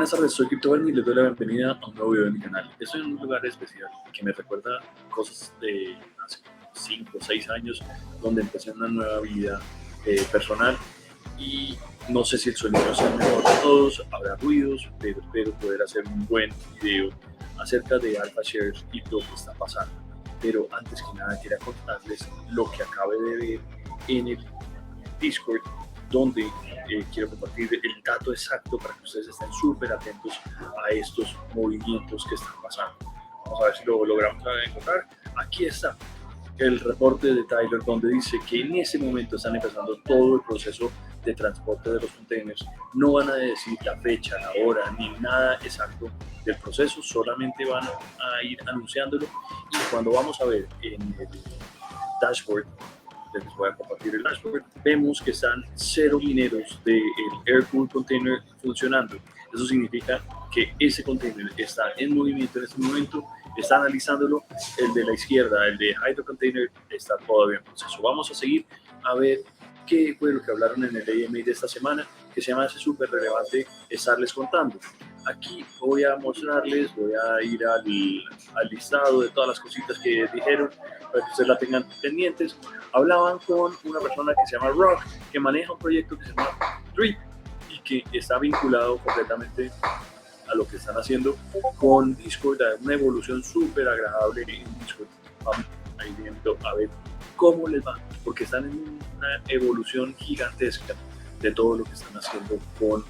Buenas tardes, soy CryptoBernie y les doy la bienvenida a un nuevo video de mi canal. Estoy en un lugar especial que me recuerda cosas de hace 5 o 6 años, donde empecé una nueva vida personal y no sé si el sonido sea el mejor de todos, habrá ruidos, pero espero poder hacer un buen video acerca de Alpha Shares y lo que está pasando. Pero antes que nada quería contarles lo que acabé de ver en el Discord, donde quiero compartir el dato exacto para que ustedes estén súper atentos a estos movimientos que están pasando. Vamos a ver si lo logramos encontrar. Aquí está el reporte de Tyler, donde dice que en ese momento están empezando todo el proceso de transporte de los containers. No van a decir la fecha, la hora, ni nada exacto del proceso, solamente van a ir anunciándolo. Y cuando vamos a ver en el dashboard, les voy a compartir el dashboard, vemos que están 0 mineros del Air-Cooled Container funcionando. Eso significa que ese container está en movimiento en este momento, está analizándolo. El de la izquierda, el de Hydro Container, está todavía en proceso. Vamos a seguir a ver qué fue lo que hablaron en el AMA de esta semana, que se me hace súper relevante estarles contando. Aquí voy a mostrarles, voy a ir al listado de todas las cositas que dijeron para que ustedes la tengan pendientes. Hablaban con una persona que se llama Rock, que maneja un proyecto que se llama Drip y que está vinculado completamente a lo que están haciendo con Discord, una evolución súper agradable en Discord. Vamos a ir viendo a ver cómo les va, porque están en una evolución gigantesca de todo lo que están haciendo con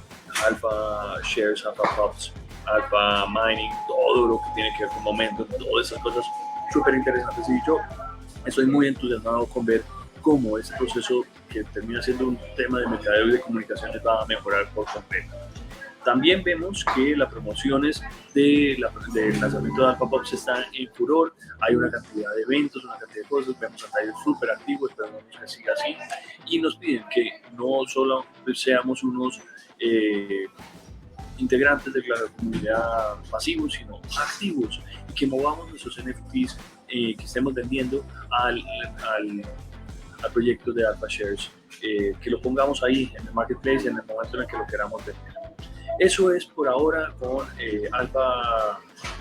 Alpha Shares, Alpha Pups, Alpha Mining, todo lo que tiene que ver con Momentum, todas esas cosas súper interesantes. Y yo estoy muy entusiasmado con ver cómo este proceso, que termina siendo un tema de mercadeo y de comunicaciones, va a mejorar por completo. También vemos que las promociones del lanzamiento de Alpha Pups están en furor. Hay una cantidad de eventos, una cantidad de cosas. Vemos a Tyler súper activo, esperamos que siga así. Y nos piden que no solo seamos unos integrantes de la comunidad pasivos, sino activos, y que movamos nuestros NFTs que estemos vendiendo al proyecto de Alpha Shares, que lo pongamos ahí en el marketplace en el momento en el que lo queramos vender. Eso es por ahora con Alpha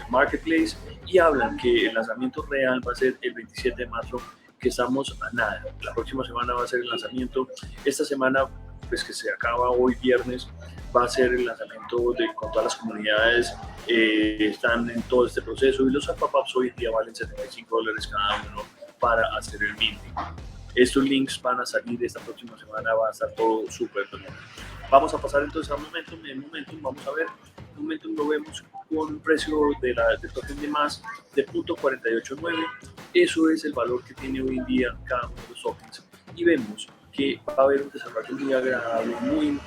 Marketplace, y hablan que el lanzamiento real va a ser el 27 de marzo, que estamos a nada. La próxima semana va a ser el lanzamiento. Esta semana, pues que se acaba hoy viernes, va a ser el lanzamiento con todas las comunidades. Están en todo este proceso, y los Alpha Pups hoy en día valen $75 cada uno para hacer el minting. Estos links van a salir esta próxima semana, va a estar todo súper bien. Vamos a pasar entonces a Momentum. En Momentum vamos a ver, Momentum lo vemos con un precio del token de más de 0.489. Eso es el valor que tiene hoy en día cada uno de los tokens, y vemos que va a haber un desarrollo muy agradable, muy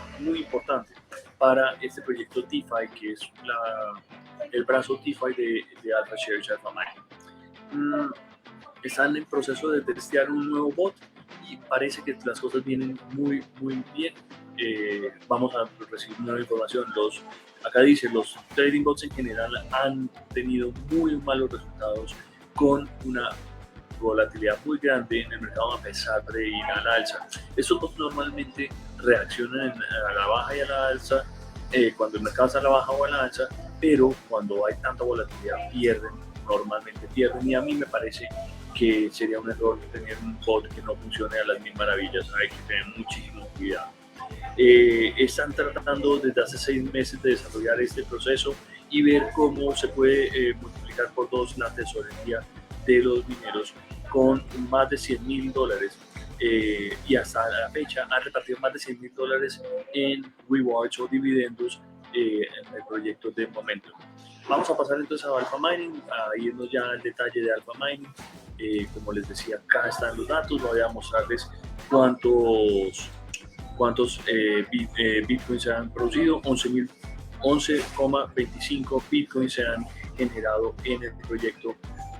importante para este proyecto DeFi, que es el brazo DeFi de Alpha Shares, Alpha Mining. Están en proceso de testear un nuevo bot y parece que las cosas vienen muy bien. Vamos a recibir nueva información. Acá dice, los trading bots en general han tenido muy malos resultados, con una volatilidad muy grande en el mercado, a pesar de ir al alza. Estos bots normalmente reaccionan a la baja y a la alza cuando el mercado está a la baja o a la alza, pero cuando hay tanta volatilidad normalmente pierden, y a mí me parece que sería un error tener un bot que no funcione a las mil maravillas. Hay que tener muchísimo cuidado. Están tratando desde hace 6 meses de desarrollar este proceso y ver cómo se puede multiplicar por 2 la tesorería de los mineros, con más de $100,000, y hasta la fecha han repartido más de $100,000 en rewards o dividendos en el proyecto de Momentum. Vamos a pasar entonces a Alpha Mining, a irnos ya al detalle de Alpha Mining. Como les decía, acá están los datos. Voy a mostrarles cuántos bitcoins se han producido. 11,25 bitcoins se han generado en el proyecto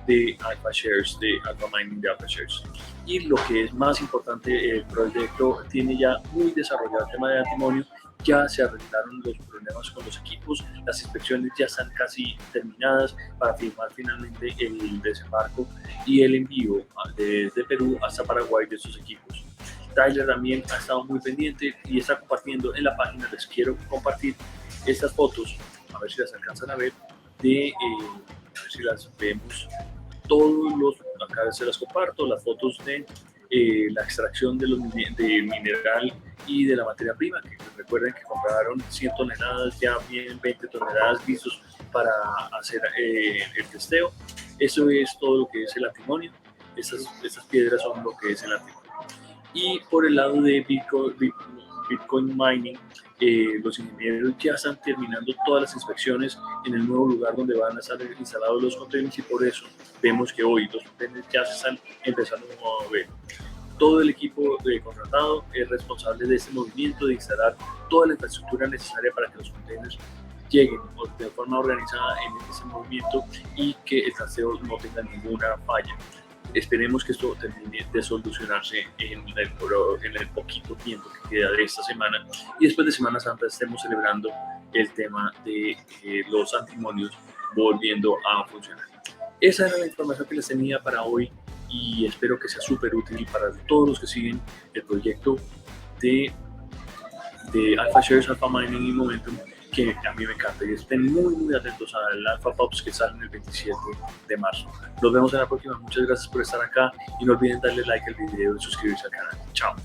de Alpha Shares, de Alpha Mining de Alpha Shares. Y lo que es más importante, el proyecto tiene ya muy desarrollado el tema de antimonio. Ya se arreglaron los problemas con los equipos, las inspecciones ya están casi terminadas para firmar finalmente el desembarco y el envío desde Perú hasta Paraguay de estos equipos. Tyler también ha estado muy pendiente y está compartiendo en la página. Les quiero compartir estas fotos a ver si las alcanzan a ver, a ver si las vemos todos los, acá se las comparto, las fotos de la extracción del mineral y de la materia prima, que recuerden que compraron 100 toneladas, ya vienen 20 toneladas listos para hacer el testeo. Eso es todo lo que es el antimonio, estas piedras son lo que es el antimonio. Y por el lado de Bitcoin mining, los ingenieros ya están terminando todas las inspecciones en el nuevo lugar donde van a estar instalados los containers, y por eso vemos que hoy los containers ya se están empezando a mover. Todo el equipo contratado es responsable de este movimiento, de instalar toda la infraestructura necesaria para que los containers lleguen de forma organizada en ese movimiento y que el trasteo no tenga ninguna falla. Esperemos que esto termine de solucionarse en el poquito tiempo que queda de esta semana, y después de Semana Santa estemos celebrando el tema de los antimonios volviendo a funcionar. Esa era la información que les tenía para hoy y espero que sea súper útil para todos los que siguen el proyecto de Alpha Shares, Alpha Mining y Momentum, que a mí me encanta, y estén muy atentos al Alpha Pops que salen el 27 de marzo. Nos vemos en la próxima, muchas gracias por estar acá y no olviden darle like al video y suscribirse al canal. Chao.